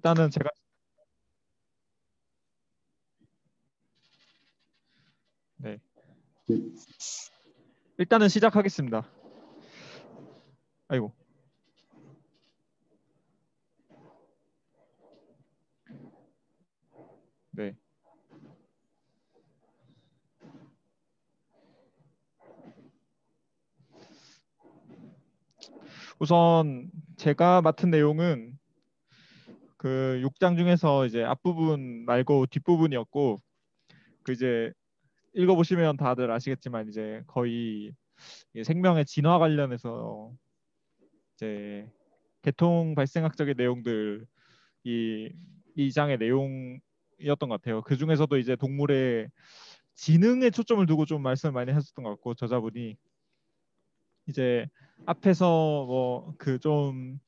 일단은 제가 네. 일단은 시작하겠습니다. 아이고. 네. 우선 제가 맡은 내용은 그 6장 중에서 이제 앞부분 말고 뒷부분이었고 그 이제 읽어보시면 다들 아시겠지만 이제 거의 생명의 진화 관련해서 이제 계통 발생학적인 내용들 이, 이 장의 내용이었던 것 같아요. 그 중에서도 이제 동물의 지능에 초점을 두고 좀 말씀을 많이 하셨던 것 같고 저자분이 이제 앞에서 뭐 그 좀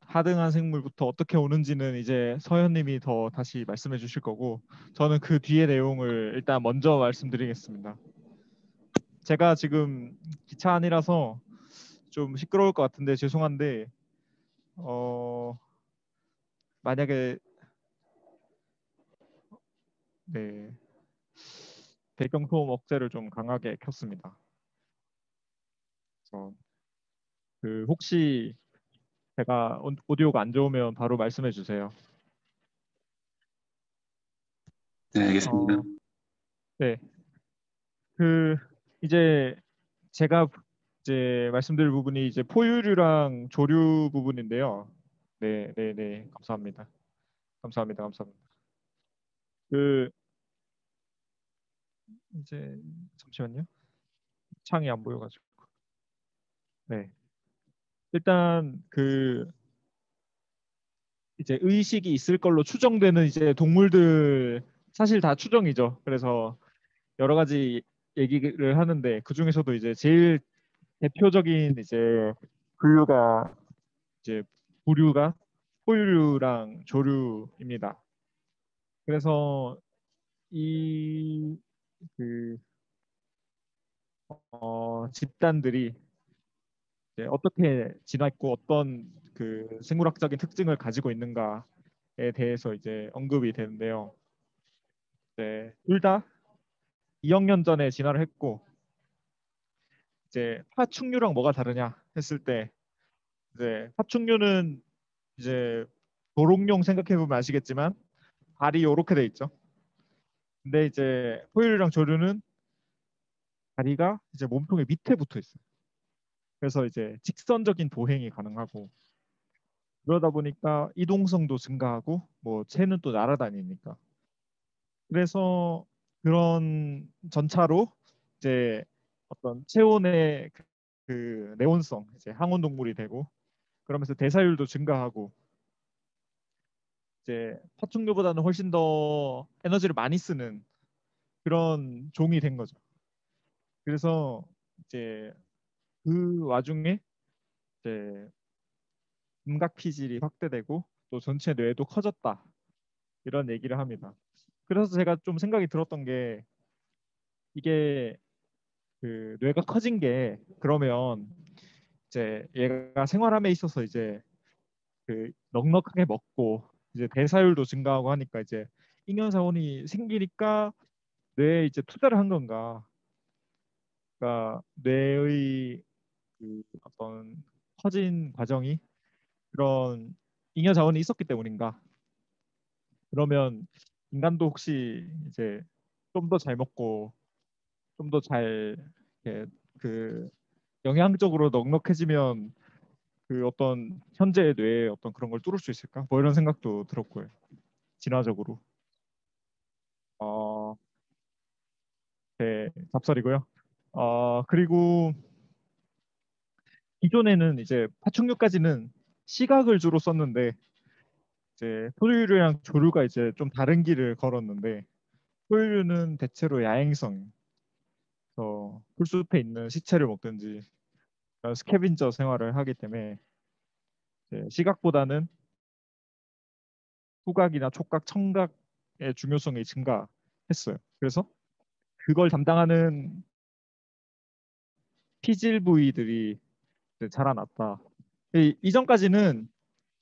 하등한 생물부터 어떻게 오는지는 이제 서현님이 더 다시 말씀해 주실 거고 저는 그 뒤의 내용을 일단 먼저 말씀드리겠습니다. 제가 지금 기차 안이라서 좀 시끄러울 것 같은데 죄송한데 어 만약에 네 배경소음 억제를 좀 강하게 켰습니다. 그래서 그 혹시 제가 오디오가 안 좋으면 바로 말씀해 주세요. 네, 알겠습니다. 어, 네. 그 이제 제가 이제 말씀드릴 부분이 이제 포유류랑 조류 부분인데요. 네, 네, 네. 감사합니다. 감사합니다. 감사합니다. 그 이제 잠시만요. 창이 안 보여가지고. 네. 일단 그 이제 의식이 있을 걸로 추정되는 이제 동물들 사실 다 추정이죠. 그래서 여러 가지 얘기를 하는데 그 중에서도 이제 제일 대표적인 이제 분류가 이제 부류가 포유류랑 조류입니다. 그래서 이 그 집단들이 이제 어떻게 진화했고 어떤 그 생물학적인 특징을 가지고 있는가에 대해서 이제 언급이 되는데요. 네, 둘 다 2억 년 전에 진화를 했고 이제 파충류랑 뭐가 다르냐 했을 때 이제 파충류는 이제 도롱뇽 생각해 보면 아시겠지만 발이 이렇게 돼 있죠. 근데 이제 포유류랑 조류는 다리가 이제 몸통의 밑에 붙어 있어요. 그래서 이제 직선적인 보행이 가능하고 그러다 보니까 이동성도 증가하고 뭐 새는 또 날아다니니까 그래서 그런 전차로 이제 어떤 체온의 그 내온성 이제 항온 동물이 되고 그러면서 대사율도 증가하고 이제 파충류보다는 훨씬 더 에너지를 많이 쓰는 그런 종이 된 거죠. 그래서 이제 그 와중에 이제 감각 피질이 확대되고 또 전체 뇌도 커졌다 이런 얘기를 합니다. 그래서 제가 좀 생각이 들었던 게 이게 그 뇌가 커진 게 그러면 이제 얘가 생활함에 있어서 이제 그 넉넉하게 먹고 이제 대사율도 증가하고 하니까 이제 잉여 자원이 생기니까 뇌에 이제 투자를 한 건가? 그러니까 뇌의 그 어떤 커진 과정이 그런 잉여 자원이 있었기 때문인가? 그러면 인간도 혹시 이제 좀 더 잘 먹고 좀 더 잘 그 영양적으로 넉넉해지면 그 어떤 현재의 뇌에 어떤 그런 걸 뚫을 수 있을까? 뭐 이런 생각도 들었고요. 진화적으로. 어, 네, 잡설이고요. 그리고 기존에는 이제 파충류까지는 시각을 주로 썼는데 이제 포유류랑 조류가 이제 좀 다른 길을 걸었는데 포유류는 대체로 야행성, 풀숲에 있는 시체를 먹든지 그런 스캐빈저 생활을 하기 때문에 이제 시각보다는 후각이나 촉각, 청각의 중요성이 증가했어요. 그래서 그걸 담당하는 피질 부위들이 이제 자라났다. 이전까지는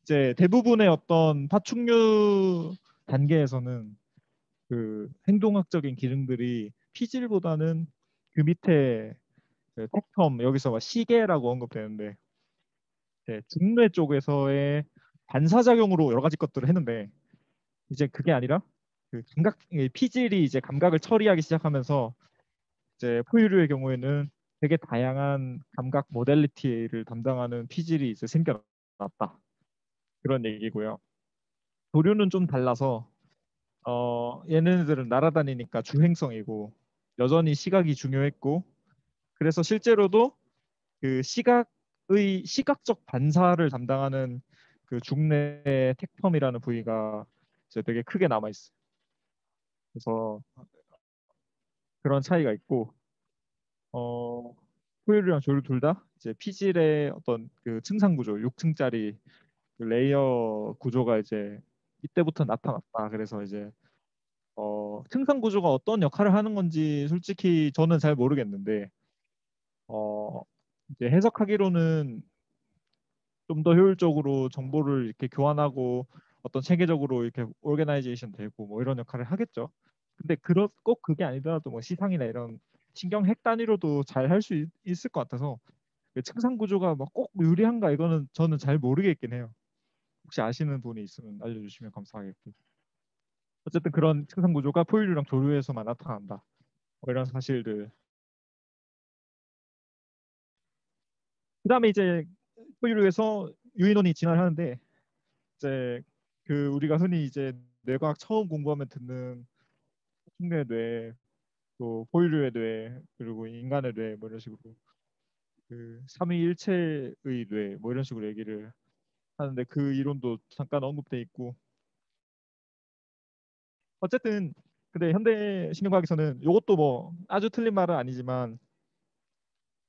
이제 대부분의 어떤 파충류 단계에서는 그 행동학적인 기능들이 피질보다는 그 밑에 그 텍텀 여기서 막 시계라고 언급되는데 중뇌 쪽에서의 반사작용으로 여러 가지 것들을 했는데 이제 그게 아니라 그 감각 피질이 이제 감각을 처리하기 시작하면서 이제 포유류의 경우에는 되게 다양한 감각 모델리티를 담당하는 피질이 이제 생겨났다 그런 얘기고요. 조류는 좀 달라서 얘네들은 날아다니니까 주행성이고 여전히 시각이 중요했고 그래서 실제로도 그 시각의 시각적 반사를 담당하는 그 중뇌 택텀이라는 부위가 이제 되게 크게 남아 있어요. 그래서 그런 차이가 있고 포유류랑 조류 둘 다 이제 피질의 어떤 그 층상 구조, 6층짜리 그 레이어 구조가 이제 이때부터 나타났다. 그래서 이제 층상 구조가 어떤 역할을 하는 건지 솔직히 저는 잘 모르겠는데 어, 이제 해석하기로는 좀 더 효율적으로 정보를 이렇게 교환하고 어떤 체계적으로 이렇게 오르게나이제이션 되고 뭐 이런 역할을 하겠죠. 근데 꼭 그게 아니더라도 뭐 시상이나 이런 신경 핵 단위로도 잘 할 수 있을 것 같아서 그 층상 구조가 막 꼭 유리한가 이거는 저는 잘 모르겠긴 해요. 혹시 아시는 분이 있으면 알려주시면 감사하겠고. 어쨌든 그런 층상 구조가 포유류랑 조류에서만 나타난다. 뭐 이런 사실들. 그다음에 이제 포유류에서 유인원이 진화를 하는데 이제 그 우리가 흔히 이제 뇌과학 처음 공부하면 듣는 흉내 뇌, 또 포유류의 뇌, 그리고 인간의 뇌 뭐 이런 식으로 그 삼위일체의 뇌 뭐 이런 식으로 얘기를 하는데 그 이론도 잠깐 언급돼 있고 어쨌든 근데 현대 신경과학에서는 이것도 뭐 아주 틀린 말은 아니지만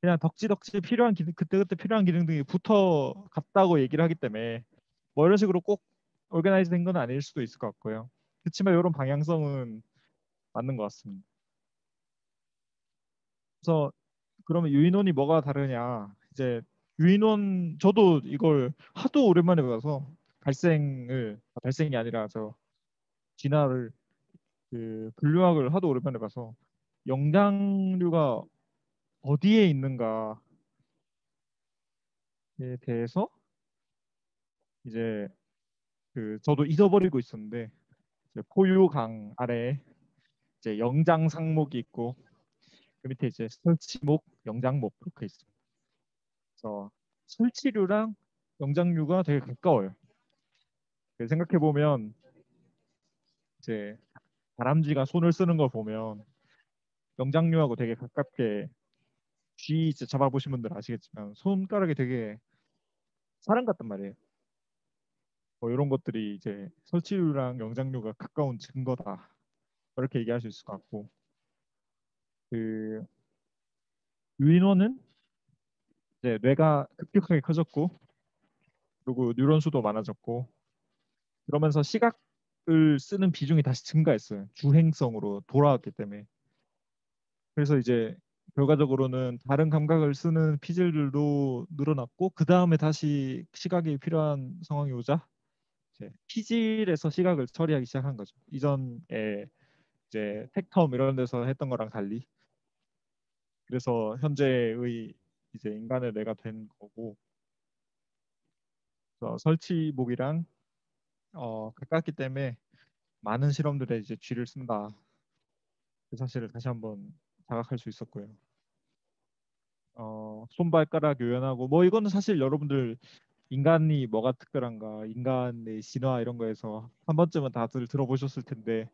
그냥 덕지덕지 필요한 기능 그때그때 필요한 기능들이 붙어 갔다고 얘기를 하기 때문에 뭐 이런 식으로 꼭 오르가나이즈 된 건 아닐 수도 있을 것 같고요. 그렇지만 이런 방향성은 맞는 것 같습니다. 그래서 그러면 유인원이 뭐가 다르냐? 이제 유인원 저도 이걸 하도 오랜만에 봐서 발생이 아니라 저 진화를 그 분류학을 하도 오랜만에 봐서 영장류가 어디에 있는가에 대해서 이제 그 저도 잊어버리고 있었는데 이제 포유강 아래에 이제 영장 상목이 있고 그 밑에 이제 설치목, 영장목 이렇게 있습니다. 그래서 설치류랑 영장류가 되게 가까워요. 생각해 보면 이제 다람쥐가 손을 쓰는 걸 보면 영장류하고 되게 가깝게 쥐 이제 잡아보신 분들 아시겠지만 손가락이 되게 사람 같단 말이에요. 뭐 이런 것들이 이제 설치류랑 영장류가 가까운 증거다. 그렇게 얘기할 수 있을 것 같고 그 유인원은 이제 뇌가 급격하게 커졌고 그리고 뉴런 수도 많아졌고 그러면서 시각을 쓰는 비중이 다시 증가했어요. 주행성으로 돌아왔기 때문에. 그래서 이제 결과적으로는 다른 감각을 쓰는 피질들도 늘어났고 그 다음에 다시 시각이 필요한 상황이 오자 이제 피질에서 시각을 처리하기 시작한 거죠. 이전에 이제 텍텀 이런 데서 했던 거랑 달리. 그래서 현재의 이제 인간의 뇌가 된 거고 그래서 설치목이랑 가깝기 때문에 많은 실험들에 이제 쥐를 쓴다. 그 사실을 다시 한번 자각할 수 있었고요. 손발가락 유연하고 뭐 이거는 사실 여러분들 인간이 뭐가 특별한가 인간의 진화 이런 거에서 한 번쯤은 다들 들어보셨을 텐데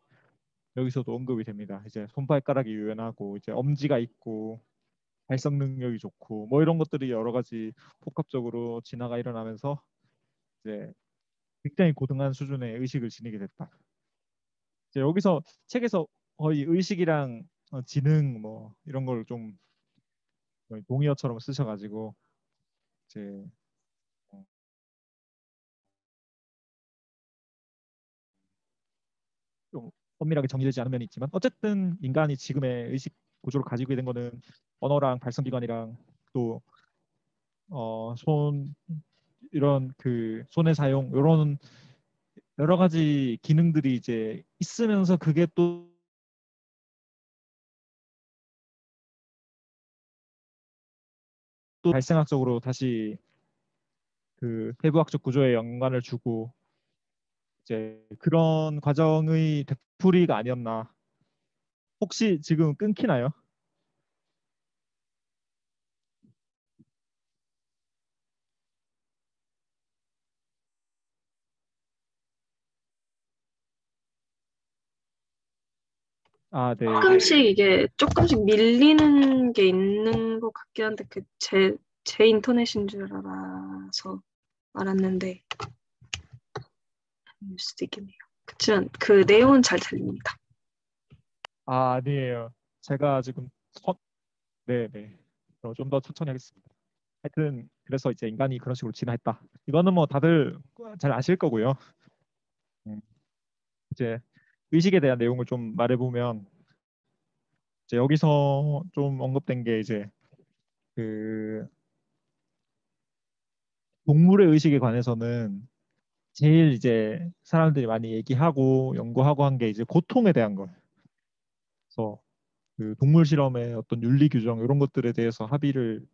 여기서도 언급이 됩니다. 이제 손발가락이 유연하고 이제 엄지가 있고 발성 능력이 좋고 뭐 이런 것들이 여러 가지 복합적으로 진화가 일어나면서 이제 굉장히 고등한 수준의 의식을 지니게 됐다. 이제 여기서 책에서 거의 의식이랑 지능 뭐 이런 걸 좀 동의어처럼 쓰셔가지고 이제 어, 좀 엄밀하게 정의되지 않은 면이 있지만 어쨌든 인간이 지금의 의식 구조를 가지고 된 거는 언어랑 발성기관이랑 또 손 이런 그 손의 사용 이런 여러 가지 기능들이 이제 있으면서 그게 또 발생학적으로 다시 그 해부학적 구조에 연관을 주고 이제 그런 과정의 되풀이가 아니었나. 혹시 지금 끊기나요? 아, 네. 조금씩 이게 조금씩 밀리는 게 있는 것 같긴 한데 그 제 인터넷인 줄 알았는데 일 수도 있겠네요. 그치만 그 내용은 잘 들립니다. 아, 아니에요. 제가 지금 네네. 좀 더 천천히 하겠습니다. 하여튼 그래서 이제 인간이 그런 식으로 진화했다. 이거는 뭐 다들 잘 아실 거고요. 음, 이제 의식에 대한 내용을 좀 말해보면 이제 여기서 좀 언급된 게 이제 그 동물의 의식에 관해서는 제일 이제 사람들이 많이 얘기하고 연구하고 한 게 이제 고통에 대한 거예요. 그래서 그 동물 실험의 어떤 윤리 규정 이런 것들에 대해서 합의를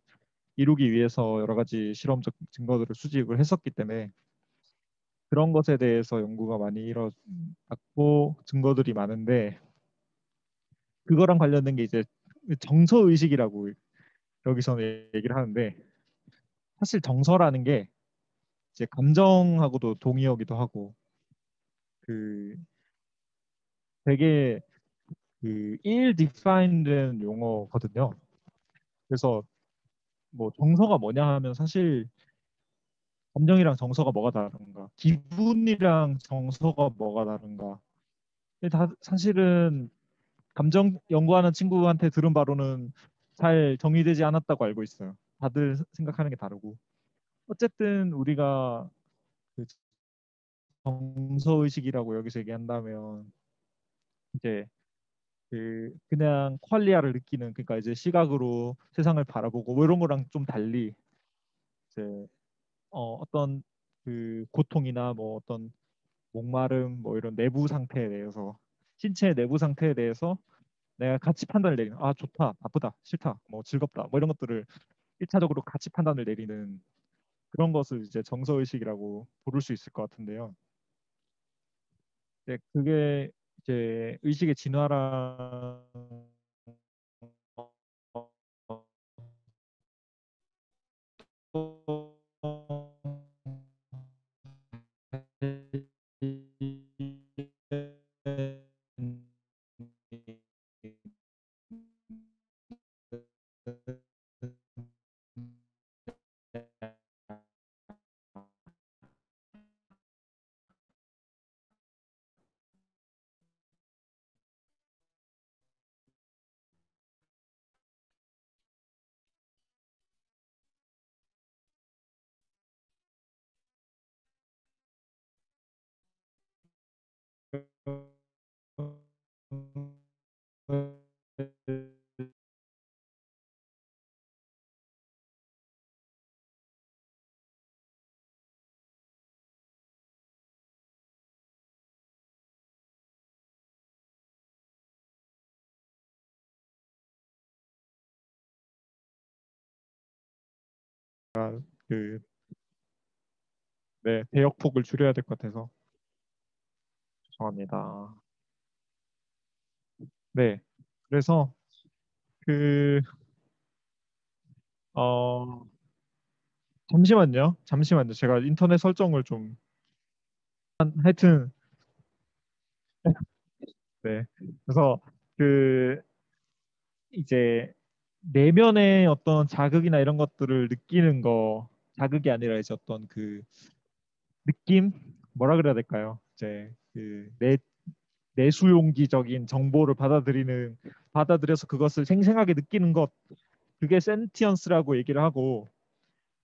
이루기 위해서 여러 가지 실험적 증거들을 수집을 했었기 때문에 그런 것에 대해서 연구가 많이 일어났고 증거들이 많은데 그거랑 관련된 게 이제 정서 의식이라고 여기서는 얘기를 하는데 사실 정서라는 게 이제 감정하고도 동의어기도 하고 그 되게 그 ill-defined된 용어거든요. 그래서 뭐 정서가 뭐냐 하면 사실 감정이랑 정서가 뭐가 다른가, 기분이랑 정서가 뭐가 다른가. 근데 다 사실은 감정 연구하는 친구한테 들은 바로는 잘 정의되지 않았다고 알고 있어요. 다들 생각하는 게 다르고. 어쨌든 우리가 그 정서 의식이라고 여기서 얘기한다면 이제 그 그냥 퀄리아를 느끼는 그러니까 이제 시각으로 세상을 바라보고 뭐 이런 거랑 좀 달리 이제 어떤 그 고통이나 뭐 어떤 목마름 뭐 이런 내부 상태에 대해서 신체의 내부 상태에 대해서 내가 같이 판단을 내리는 아 좋다 나쁘다 싫다 뭐 즐겁다 뭐 이런 것들을 1차적으로 같이 판단을 내리는 그런 것을 이제 정서의식이라고 부를 수 있을 것 같은데요. 네, 그게 이제 의식의 진화랑 그 네, 대역폭을 줄여야 될 것 같아서 죄송합니다. 네, 그래서 그 어, 잠시만요. 제가 인터넷 설정을 좀 하여튼 네, 그래서 그 이제 내면의 어떤 자극이나 이런 것들을 느끼는 거 자극이 아니라 이제 어떤 그 느낌 뭐라 그래야 될까요? 이제 그 내수용기적인 정보를 받아들여서 그것을 생생하게 느끼는 것 그게 센티언스라고 얘기를 하고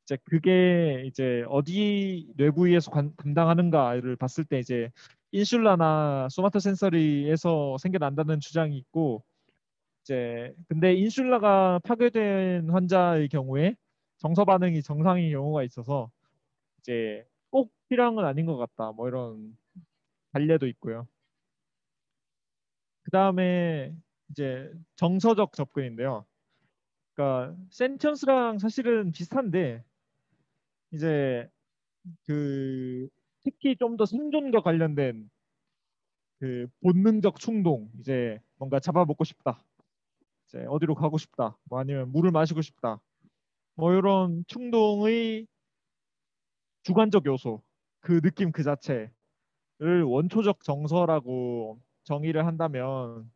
이제 그게 이제 어디 뇌부위에서 감당하는가를 봤을 때 이제 인슐라나 소마토 센서리에서 생겨난다는 주장이 있고 이제 근데 인슐라가 파괴된 환자의 경우에 정서 반응이 정상인 경우가 있어서 이제 꼭 필요한 건 아닌 것 같다. 뭐 이런 관례도 있고요. 그 다음에 이제 정서적 접근인데요. 그러니까 센티언스랑 사실은 비슷한데 이제 그 특히 좀 더 생존과 관련된 그 본능적 충동, 이제 뭔가 잡아먹고 싶다, 이제 어디로 가고 싶다, 뭐 아니면 물을 마시고 싶다, 뭐 이런 충동의 주관적 요소, 그 느낌 그 자체를 원초적 정서라고 정의를 한다면,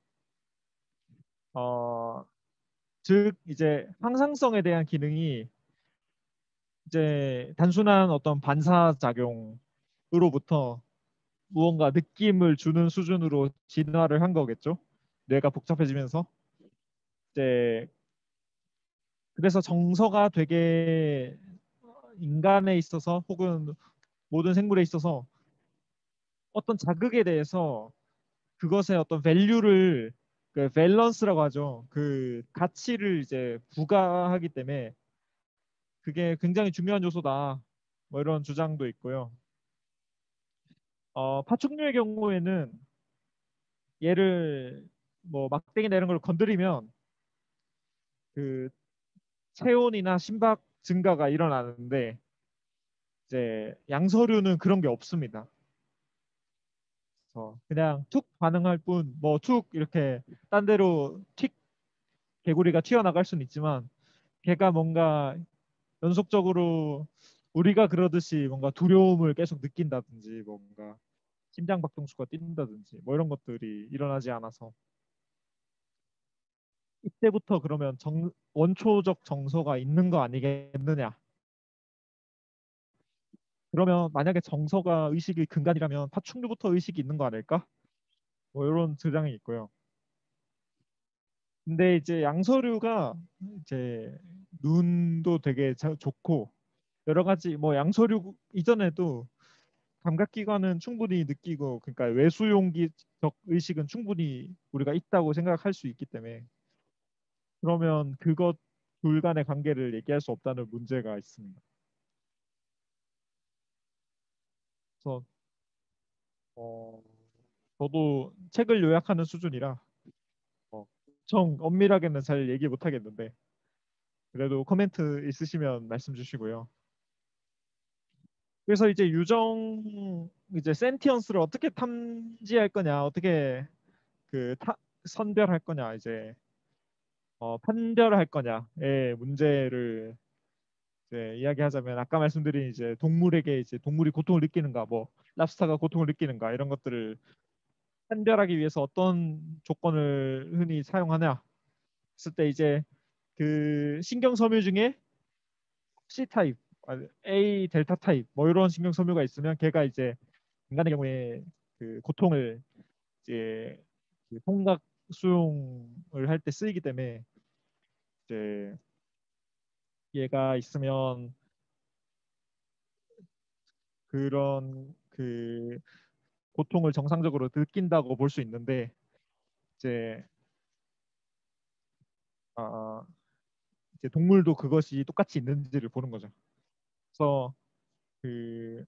어, 즉 이제 항상성에 대한 기능이 이제 단순한 어떤 반사작용으로부터 무언가 느낌을 주는 수준으로 진화를 한 거겠죠. 뇌가 복잡해지면서 이제 그래서 정서가 되게 인간에 있어서 혹은 모든 생물에 있어서 어떤 자극에 대해서 그것의 어떤 밸류를, 그 밸런스라고 하죠. 그 가치를 이제 부과하기 때문에 그게 굉장히 중요한 요소다. 뭐 이런 주장도 있고요. 파충류의 경우에는 얘를 뭐 막대기나 이런 걸 건드리면 그 체온이나 심박 증가가 일어나는데 이제 양서류는 그런 게 없습니다. 그냥 툭 반응할 뿐, 뭐 툭 이렇게 딴 데로 틱 개구리가 튀어나갈 수는 있지만 걔가 뭔가 연속적으로 우리가 그러듯이 뭔가 두려움을 계속 느낀다든지 뭔가 심장 박동수가 뛴다든지 뭐 이런 것들이 일어나지 않아서 이때부터 그러면 원초적 정서가 있는 거 아니겠느냐. 그러면 만약에 정서가 의식의 근간이라면 파충류부터 의식이 있는 거 아닐까? 뭐 이런 주장이 있고요. 근데 이제 양서류가 이제 눈도 되게 좋고 여러 가지 뭐 양서류 이전에도 감각기관은 충분히 느끼고, 그러니까 외수용기적 의식은 충분히 우리가 있다고 생각할 수 있기 때문에 그러면 그것 둘 간의 관계를 얘기할 수 없다는 문제가 있습니다. 그래서 어, 저도 책을 요약하는 수준이라 엄청 엄밀하게는 잘 얘기 못 하겠는데 그래도 코멘트 있으시면 말씀 주시고요. 그래서 이제 이제 센티언스를 어떻게 탐지할 거냐, 어떻게 그 선별할 거냐, 이제 판별할 거냐의 문제를 이제 이야기하자면, 아까 말씀드린 이제 동물에게 이제 동물이 고통을 느끼는가, 뭐 랍스타가 고통을 느끼는가 이런 것들을 판별하기 위해서 어떤 조건을 흔히 사용하냐 했을 때 이제 그 신경 섬유 중에 C 타입, A 델타 타입 뭐 이런 신경 섬유가 있으면 걔가 이제 인간의 경우에 그 고통을 이제 그 통각 수용을 할 때 쓰이기 때문에 이제 얘가 있으면 그런 그 고통을 정상적으로 느낀다고 볼 수 있는데 이제 아 이제 동물도 그것이 똑같이 있는지를 보는 거죠. 그래서 그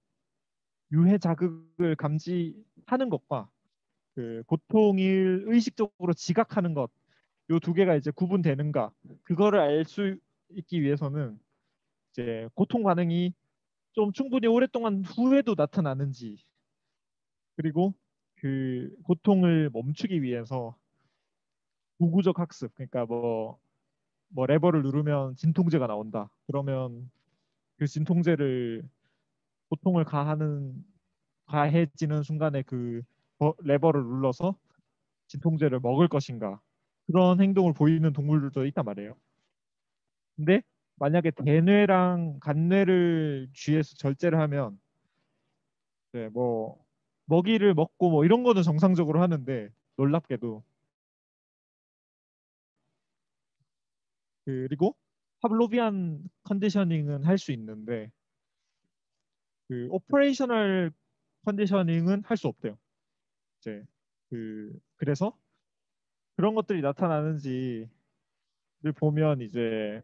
유해 자극을 감지하는 것과 그 고통을 의식적으로 지각하는 것, 요 두 개가 이제 구분되는가, 그거를 알 수 있기 위해서는 이제 고통 반응이 좀 충분히 오랫동안 후에도 나타나는지, 그리고 그 고통을 멈추기 위해서 도구적 학습, 그러니까 뭐 레버를 누르면 진통제가 나온다. 그러면 그 진통제를 고통을 가해지는 순간에 그 레버를 눌러서 진통제를 먹을 것인가, 그런 행동을 보이는 동물들도 있단 말이에요. 근데 만약에 대뇌랑 간뇌를 쥐에서 절제를 하면 네, 뭐 먹이를 먹고 뭐 이런 거는 정상적으로 하는데 놀랍게도, 그리고 파블로비안 컨디셔닝은 할 수 있는데 그 오퍼레이셔널 컨디셔닝은 할 수 없대요. 이제 그래서 그런 것들이 나타나는지를 보면 이제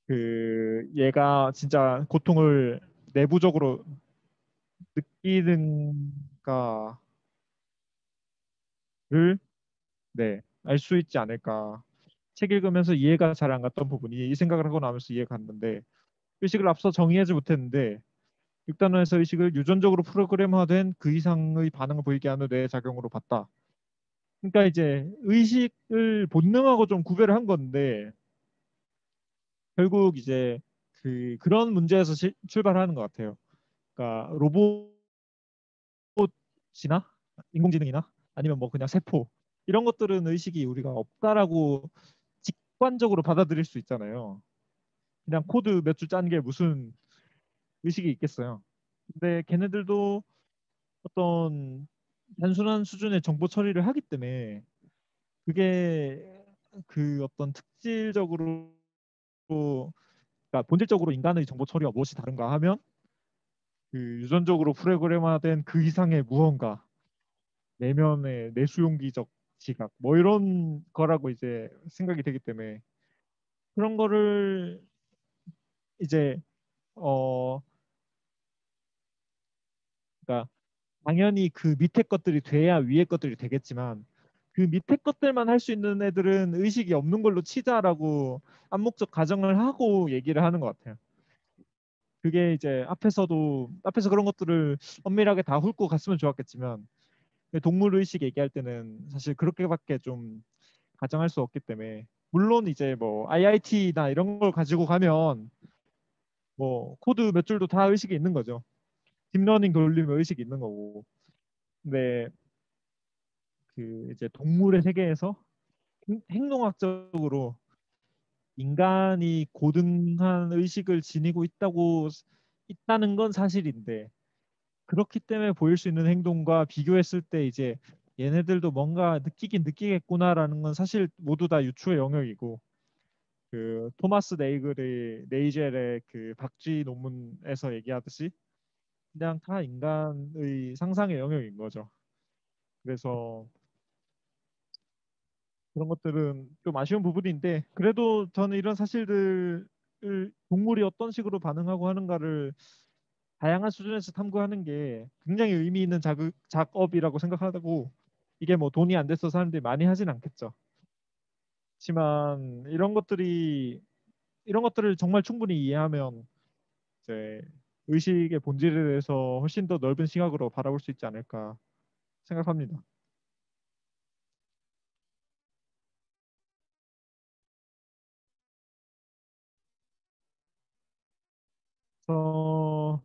그 얘가 진짜 고통을 내부적으로 느끼는가를 네, 알 수 있지 않을까. 책 읽으면서 이해가 잘 안 갔던 부분이 이 생각을 하고 나면서 이해가 갔는데 의식을 앞서 정의하지 못했는데 6단원에서 의식을 유전적으로 프로그램화된 그 이상의 반응을 보이게 하는 뇌의 작용으로 봤다. 그러니까 이제 의식을 본능하고 좀 구별을 한 건데 결국 이제 그런 문제에서 출발하는 것 같아요. 그러니까 로봇이나 인공지능이나 아니면 뭐 그냥 세포 이런 것들은 의식이 우리가 없다라고 직관적으로 받아들일 수 있잖아요. 그냥 코드 몇 줄 짠 게 무슨 의식이 있겠어요. 근데 걔네들도 어떤 단순한 수준의 정보 처리를 하기 때문에 그게 그 어떤 특질적으로 그러니까 본질적으로 인간의 정보 처리와 무엇이 다른가 하면 그 유전적으로 프로그램화된 그 이상의 무언가 내면의 내수용기적 지각 뭐 이런 거라고 이제 생각이 되기 때문에 그런 거를 이제 어 그러니까 당연히 그 밑에 것들이 돼야 위에 것들이 되겠지만 그 밑에 것들만 할 수 있는 애들은 의식이 없는 걸로 치자라고 암묵적 가정을 하고 얘기를 하는 것 같아요. 그게 이제 앞에서 그런 것들을 엄밀하게 다 훑고 갔으면 좋았겠지만 동물 의식 얘기할 때는 사실 그렇게밖에 좀 가정할 수 없기 때문에 물론 이제 뭐 IIT나 이런 걸 가지고 가면 뭐 코드 몇 줄도 다 의식이 있는 거죠. 딥러닝 돌리면 의식이 있는 거고. 근데 그 이제 동물의 세계에서 행동학적으로 인간이 고등한 의식을 지니고 있다는 건 사실인데 그렇기 때문에 보일 수 있는 행동과 비교했을 때 이제 얘네들도 뭔가 느끼긴 느끼겠구나라는 건 사실 모두 다 유추의 영역이고 그 토마스 네이젤의 그 박쥐 논문에서 얘기하듯이 그냥 다 인간의 상상의 영역인 거죠. 그래서 그런 것들은 좀 아쉬운 부분인데 그래도 저는 이런 사실들을 동물이 어떤 식으로 반응하고 하는가를 다양한 수준에서 탐구하는 게 굉장히 의미 있는 작업이라고 생각하고 이게 뭐 돈이 안 돼서 사람들이 많이 하진 않겠죠. 그렇지만 이런 것들을 정말 충분히 이해하면 이제 의식의 본질에 대해서 훨씬 더 넓은 시각으로 바라볼 수 있지 않을까 생각합니다. 어,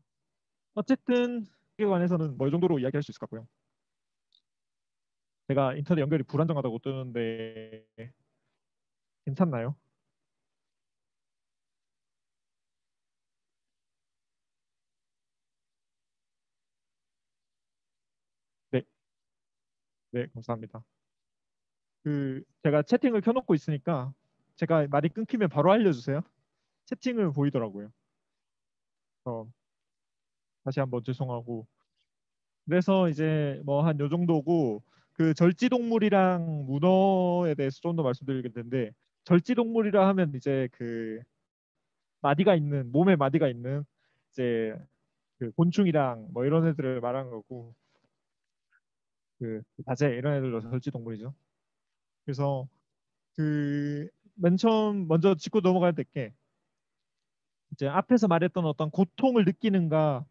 어쨌든 에 관해서는 뭐 이 정도로 이야기할 수 있을 것 같고요. 제가 인터넷 연결이 불안정하다고 뜨는데 괜찮나요? 네, 네, 감사합니다. 제가 채팅을 켜놓고 있으니까 제가 말이 끊기면 바로 알려주세요. 채팅을 보이더라고요. 어, 다시 한번 죄송하고. 그래서 이제 뭐 한 요 정도고 그 절지동물이랑 문어에 대해서 좀 더 말씀드릴 텐데 절지동물이라 하면 이제 그 마디가 있는 몸에 마디가 있는 이제 그 곤충이랑 뭐 이런 애들을 말하는 거고 그 다제 이런 애들도 절지동물이죠. 그래서 그 맨 처음 먼저 짚고 넘어가야 될 게 이제 앞에서 말했던 어떤 고통을 느끼는가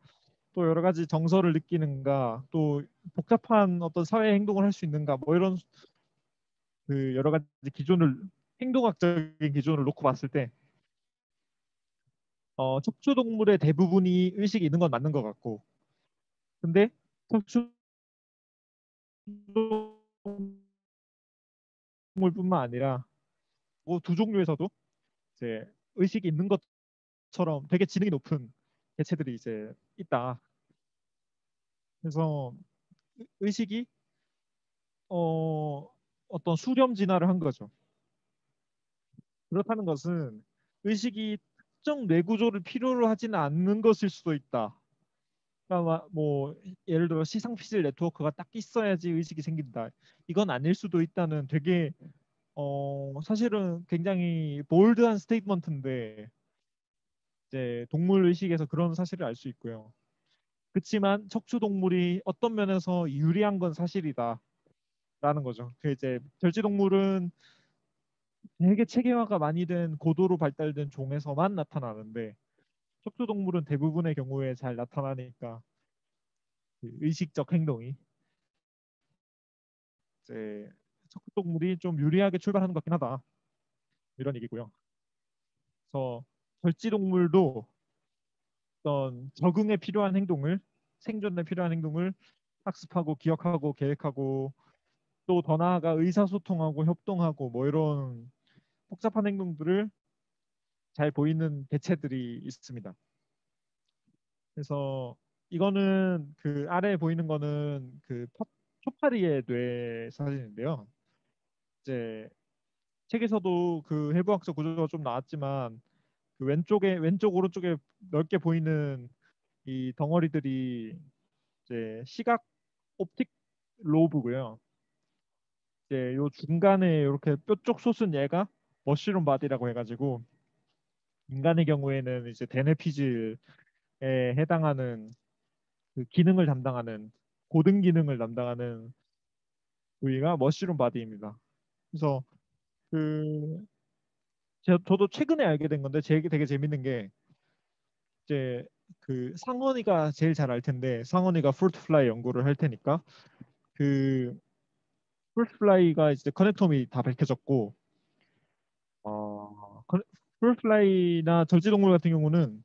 또 여러 가지 정서를 느끼는가 또 복잡한 어떤 사회 행동을 할 수 있는가 뭐 이런 그 여러 가지 기준을 행동학적인 기준을 놓고 봤을 때 척추동물의 대부분이 의식이 있는 건 맞는 것 같고 근데 척추동물뿐만 아니라 뭐 두 종류에서도 이제 의식이 있는 것처럼 되게 지능이 높은 개체들이 이제 있다. 그래서 의식이 어, 어떤 수렴 진화를 한 거죠. 그렇다는 것은 의식이 특정 뇌구조를 필요로 하지는 않는 것일 수도 있다. 그러니까 뭐 예를 들어 시상피질 네트워크가 딱 있어야지 의식이 생긴다. 이건 아닐 수도 있다는 되게 사실은 굉장히 볼드한 스테이트먼트인데 이제 동물 의식에서 그런 사실을 알 수 있고요. 그렇지만 척추 동물이 어떤 면에서 유리한 건 사실이다라는 거죠. 그 이제 절지 동물은 되게 체계화가 많이 된 고도로 발달된 종에서만 나타나는데 척추 동물은 대부분의 경우에 잘 나타나니까 그 의식적 행동이 이제 척추 동물이 좀 유리하게 출발하는 것 같긴 하다. 이런 얘기고요. 그래서 절지 동물도 어떤 적응에 필요한 행동을 생존에 필요한 행동을 학습하고 기억하고 계획하고 또 더 나아가 의사소통하고 협동하고 뭐 이런 복잡한 행동들을 잘 보이는 개체들이 있습니다. 그래서 이거는 그 아래에 보이는 거는 그 초파리의 뇌 사진인데요. 이제 책에서도 그 해부학적 구조가 좀 나왔지만 그 왼쪽 오른쪽에 넓게 보이는 이 덩어리들이 이제 시각 옵틱 로브고요. 이제 요 중간에 이렇게 뾰족 솟은 얘가 머쉬룸 바디라고 해가지고 인간의 경우에는 이제 대뇌피질에 해당하는 그 기능을 담당하는 고등 기능을 담당하는 부위가 머쉬룸 바디입니다. 그래서 그 저도 최근에 알게 된 건데 되게 재밌는 게 이제 그 상원이가 제일 잘 알 텐데 상원이가 프루트 플라이 연구를 할 테니까 그 프루트 플라이가 이제 커넥톰이 다 밝혀졌고 프루트 플라이나 절지동물 같은 경우는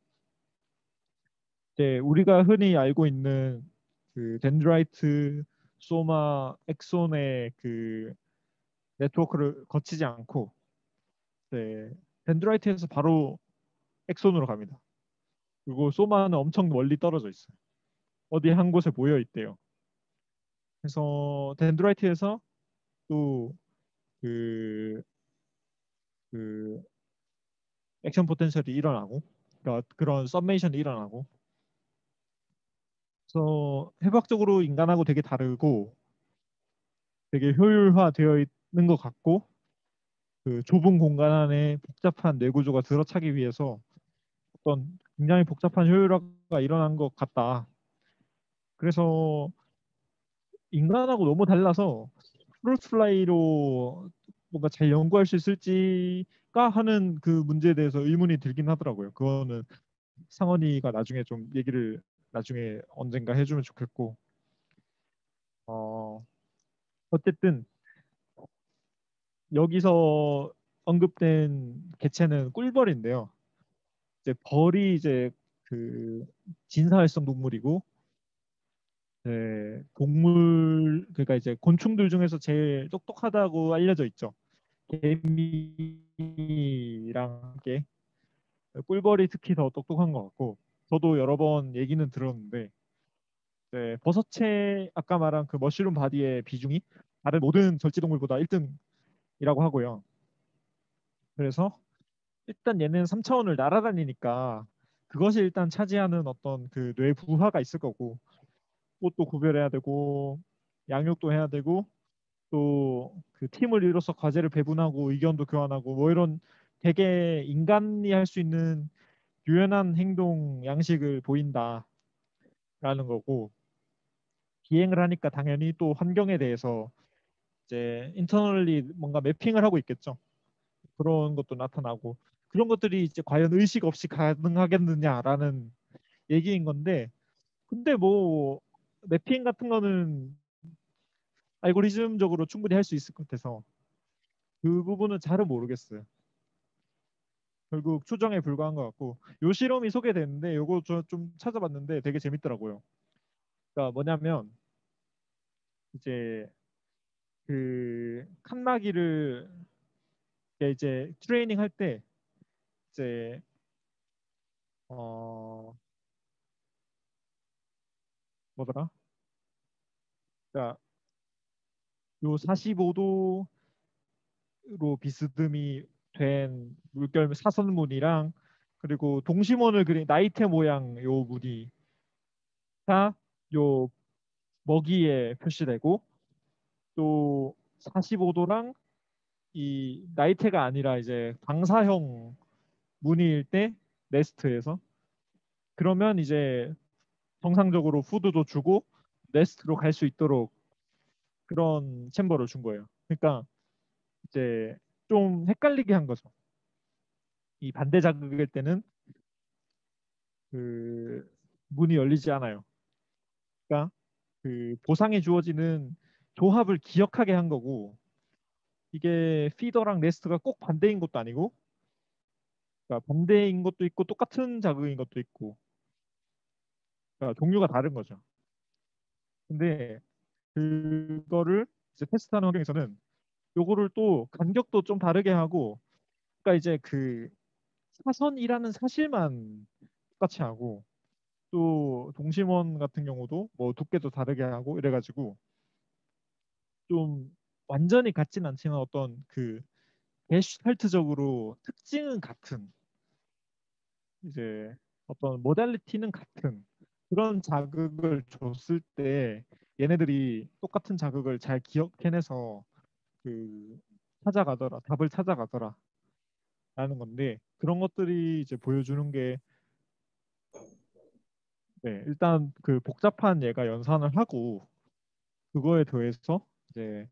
이제 우리가 흔히 알고 있는 그 덴드라이트, 소마, 엑손의 그 네트워크를 거치지 않고 네, 덴드라이트에서 바로 엑손으로 갑니다. 그리고 소마는 엄청 멀리 떨어져 있어요. 어디 한 곳에 모여 있대요. 그래서 덴드라이트에서 또 그 그 액션 포텐셜이 일어나고 그러니까 그런 서메이션이 일어나고 그래서 해부학적으로 인간하고 되게 다르고 되게 효율화되어 있는 것 같고 그 좁은 공간 안에 복잡한 뇌구조가 들어차기 위해서 어떤 굉장히 복잡한 효율화가 일어난 것 같다. 그래서 인간하고 너무 달라서 프루트플라이로 뭔가 잘 연구할 수 있을지가 하는 그 문제에 대해서 의문이 들긴 하더라고요. 그거는 상원이가 나중에 좀 얘기를 나중에 언젠가 해주면 좋겠고 어, 어쨌든 여기서 언급된 개체는 꿀벌인데요. 이제 벌이 이제 그 진사활성 동물이고 그러니까 이제 곤충들 중에서 제일 똑똑하다고 알려져 있죠. 개미랑 함께 꿀벌이 특히 더 똑똑한 것 같고 저도 여러 번 얘기는 들었는데 버섯체 아까 말한 그 머쉬룸 바디의 비중이 다른 모든 절지동물보다 1등이라고 하고요. 그래서 일단 얘는 3차원을 날아다니니까 그것이 일단 차지하는 어떤 그 뇌 부하가 있을 거고 꽃도 구별해야 되고 양육도 해야 되고 또 그 팀을 이뤄서 과제를 배분하고 의견도 교환하고 뭐 이런 되게 인간이 할 수 있는 유연한 행동 양식을 보인다라는 거고 기행을 하니까 당연히 또 환경에 대해서 이제 인터널리 뭔가 매핑을 하고 있겠죠. 그런 것도 나타나고 그런 것들이 이제 과연 의식 없이 가능하겠느냐라는 얘기인 건데 근데 뭐 매핑 같은 거는 알고리즘적으로 충분히 할 수 있을 것 같아서 그 부분은 잘은 모르겠어요. 결국 추정에 불과한 것 같고 요 실험이 소개됐는데 요거 저 좀 찾아봤는데 되게 재밌더라고요. 그러니까 뭐냐면 이제 그 칸나기를 이제 트레이닝 할 때 이제 어 뭐더라? 그러니까 요 45도로 비스듬히 된 물결 사선무늬랑 그리고 동심원을 그린 나이테 모양 요 무늬가 요 먹이에 표시되고 또 45도랑 이 나이테가 아니라 이제 방사형 무늬일 때 네스트에서. 그러면 이제 정상적으로 푸드도 주고 네스트로 갈 수 있도록 그런 챔버를 준 거예요. 그러니까 이제 좀 헷갈리게 한 거죠. 이 반대 자극일 때는 그 문이 열리지 않아요. 그러니까 그 보상이 주어지는 조합을 기억하게 한 거고, 이게 피더랑 레스트가 꼭 반대인 것도 아니고, 그러니까 반대인 것도 있고 똑같은 자극인 것도 있고, 그러니까 종류가 다른 거죠. 근데 그거를 이제 테스트하는 환경에서는 요거를 또 간격도 좀 다르게 하고, 그러니까 이제 그 사선이라는 사실만 똑같이 하고, 또 동심원 같은 경우도 뭐 두께도 다르게 하고 이래가지고 좀 완전히 같진 않지만 어떤 그 게슈탈트적으로 특징은 같은, 이제 어떤 모달리티는 같은 그런 자극을 줬을 때 얘네들이 똑같은 자극을 잘 기억해내서 그 찾아가더라, 답을 찾아가더라 라는 건데, 그런 것들이 이제 보여주는 게, 네, 일단 그 복잡한 얘가 연산을 하고 그거에 더해서 이제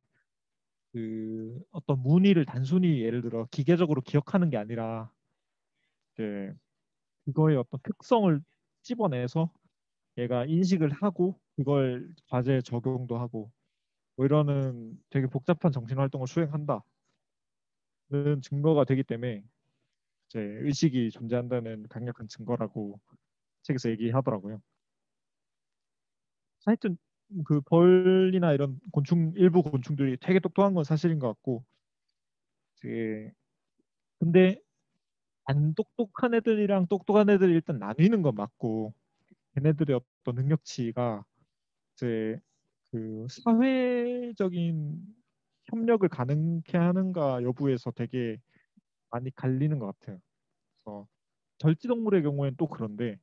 그 어떤 문의를 단순히 예를 들어 기계적으로 기억하는 게 아니라 이제 그거의 어떤 특성을 찝어내서 얘가 인식을 하고 그걸 과제에 적용도 하고 뭐 이러는 되게 복잡한 정신 활동을 수행한다는 증거가 되기 때문에 이제 의식이 존재한다는 강력한 증거라고 책에서 얘기하더라고요. 하여튼 그 벌이나 이런 곤충, 일부 곤충들이 되게 똑똑한 건 사실인 것 같고, 되게 근데 안 똑똑한 애들이랑 똑똑한 애들이 일단 나뉘는 건 맞고, 걔네들의 어떤 능력치가 이제 그 사회적인 협력을 가능케 하는가 여부에서 되게 많이 갈리는 것 같아요. 그래서 절지동물의 경우에는 또 그런데,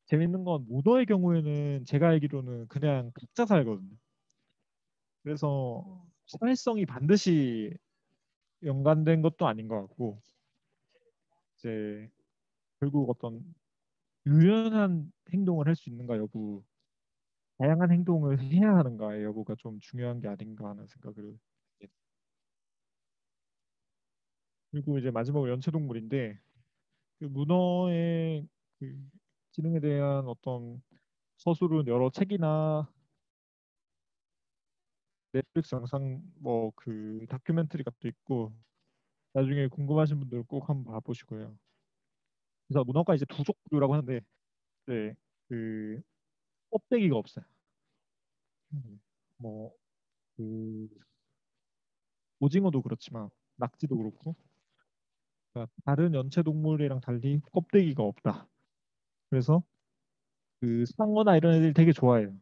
재밌는 건 문어의 경우에는 제가 알기로는 그냥 각자 살거든요. 그래서 사회성이 반드시 연관된 것도 아닌 것 같고, 이제 결국 어떤 유연한 행동을 할 수 있는가 여부, 다양한 행동을 해야 하는가의 여부가 좀 중요한 게 아닌가 하는 생각을. 그리고 이제 마지막으로 연체동물인데, 그 문어의 그 지능에 대한 어떤 서술은 여러 책이나 넷플릭스 영상 뭐 그 다큐멘터리 같도 있고, 나중에 궁금하신 분들 꼭 한번 봐보시고요. 그래서 문어가 이제 두 종류라고 하는데, 네, 그 껍데기가 없어요. 뭐 그 오징어도 그렇지만 낙지도 그렇고, 그러니까 다른 연체 동물이랑 달리 껍데기가 없다. 그래서 그 상어나 이런 애들이 되게 좋아해요.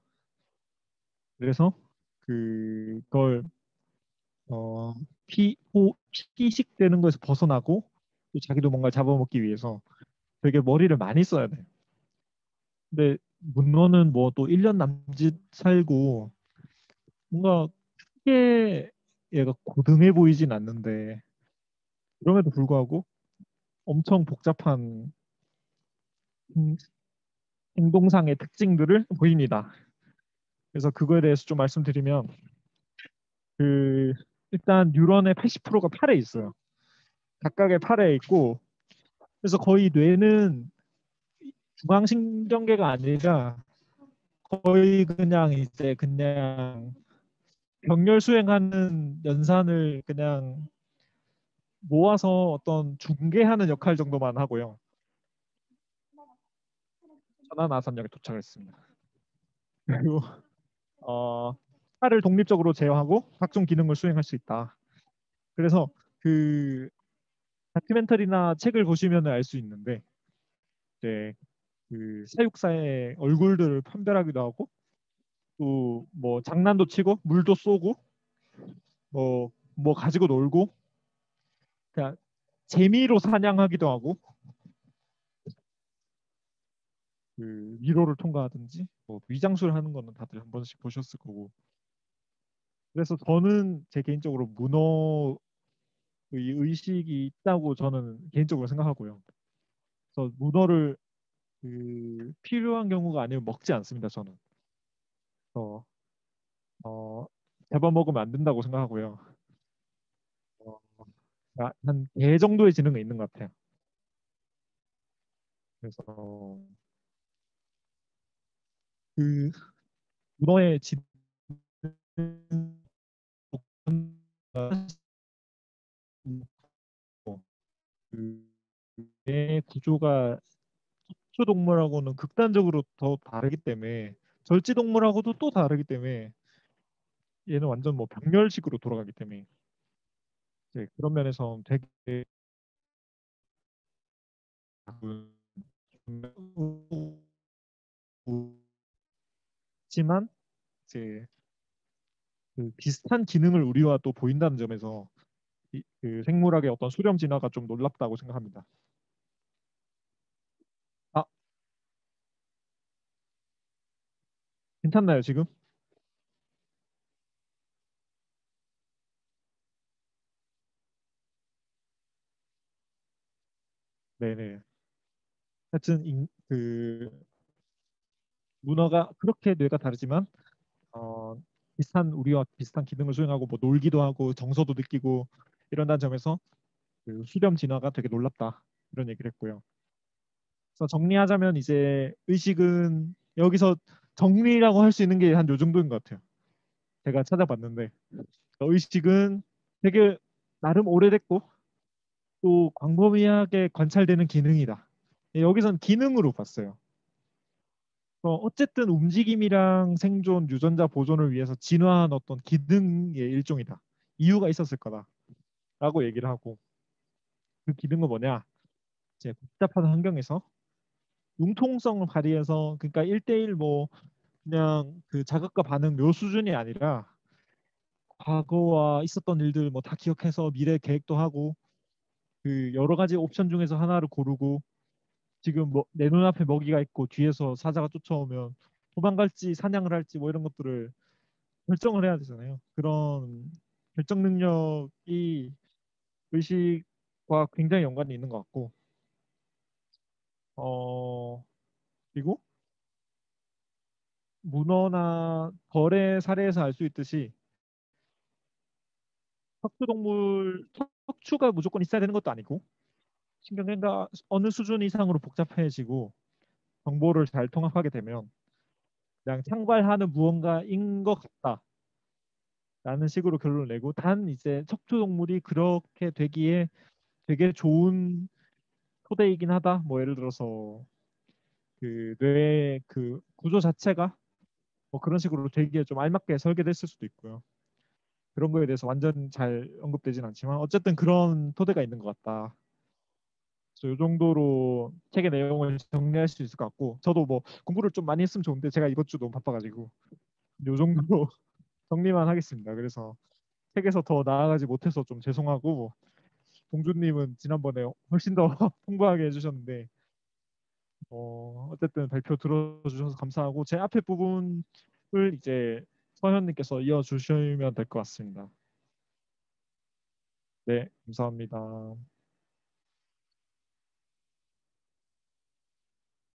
그래서 그걸 어 피식되는 거에서 벗어나고 또 자기도 뭔가 잡아먹기 위해서 되게 머리를 많이 써야 돼요. 근데 문어는 뭐 또 1년 남짓 살고 뭔가 크게 얘가 고등해 보이진 않는데, 그럼에도 불구하고 엄청 복잡한 행- 행동상의 특징들을 보입니다. 그래서 그거에 대해서 좀 말씀드리면, 그 일단 뉴런의 80%가 팔에 있어요. 각각의 팔에 있고, 그래서 거의 뇌는 중앙신경계가 아니라 거의 그냥 이제 그냥 병렬 수행하는 연산을 그냥 모아서 어떤 중계하는 역할 정도만 하고요. 천안 아산역에 도착했습니다. 그리고 팔을 독립적으로 제어하고 각종 기능을 수행할 수 있다. 그래서 그 다큐멘터리나 책을 보시면 알 수 있는데, 이제 그 사육사의 얼굴들을 판별하기도 하고, 또 뭐 장난도 치고 물도 쏘고 뭐 가지고 놀고, 그냥 재미로 사냥하기도 하고, 그 위로를 통과하든지 뭐 위장술 하는 거는 다들 한 번씩 보셨을 거고. 그래서 저는 제 개인적으로 문어의 의식이 있다고 저는 개인적으로 생각하고요. 그래서 문어를 필요한 경우가 아니면 먹지 않습니다. 저는. 그래서 잡아먹으면 안 된다고 생각하고요. 어, 한 개 정도의 지능은 있는 것 같아요. 그래서 그 문어의 지능 그의 구조가 척추 동물하고는 극단적으로 더 다르기 때문에 절지 동물하고도 또 다르기 때문에 얘는 완전 뭐 병렬식으로 돌아가기 때문에 이제 그런 면에서 되게 지만 이제 그 비슷한 기능을 우리와 또 보인다는 점에서 그 생물학의 어떤 수렴 진화가 좀 놀랍다고 생각합니다. 아, 괜찮나요, 지금? 네네. 하여튼 문어가 그렇게 뇌가 다르지만 비슷한 우리와 비슷한 기능을 수행하고 뭐 놀기도 하고 정서도 느끼고 이런다는 점에서 그 수렴 진화가 되게 놀랍다 이런 얘기를 했고요. 그래서 정리하자면 이제 의식은 여기서 정리라고 할 수 있는 게 한 요 정도인 것 같아요. 제가 찾아봤는데 의식은 되게 나름 오래됐고 또 광범위하게 관찰되는 기능이다. 여기선 기능으로 봤어요. 어쨌든 움직임이랑 생존, 유전자 보존을 위해서 진화한 어떤 기능의 일종이다. 이유가 있었을 거다라고 얘기를 하고 그 기능은 뭐냐? 이제 복잡한 환경에서 융통성을 발휘해서 그러니까 1대1 뭐 그냥 그 자극과 반응 요 수준이 아니라 과거와 있었던 일들 뭐 다 기억해서 미래 계획도 하고 그 여러 가지 옵션 중에서 하나를 고르고 지금 뭐 내 눈앞에 먹이가 있고 뒤에서 사자가 쫓아오면 도망갈지 사냥을 할지 뭐 이런 것들을 결정을 해야 되잖아요. 그런 결정 능력이 의식과 굉장히 연관이 있는 것 같고 어 그리고 문어나 벌의 사례에서 알 수 있듯이 척추동물 척추가 무조건 있어야 되는 것도 아니고 신경계가 어느 수준 이상으로 복잡해지고 정보를 잘 통합하게 되면 그냥 상발하는 무언가인 것 같다라는 식으로 결론을 내고 단 이제 척추동물이 그렇게 되기에 되게 좋은 토대이긴 하다. 뭐 예를 들어서 그 뇌의 그 구조 자체가 뭐 그런 식으로 되기에 좀 알맞게 설계됐을 수도 있고요. 그런 거에 대해서 완전 잘 언급되진 않지만 어쨌든 그런 토대가 있는 것 같다. 그래서 이 정도로 책의 내용을 정리할 수 있을 것 같고 저도 뭐 공부를 좀 많이 했으면 좋은데 제가 이번 주 너무 바빠가지고 이 정도로 정리만 하겠습니다. 그래서 책에서 더 나아가지 못해서 좀 죄송하고 공주님은 지난번에 훨씬 더 풍부하게 해주셨는데 어쨌든 발표 들어주셔서 감사하고 제 앞에 부분을 이제 서현님께서 이어주시면 될 것 같습니다. 네, 감사합니다.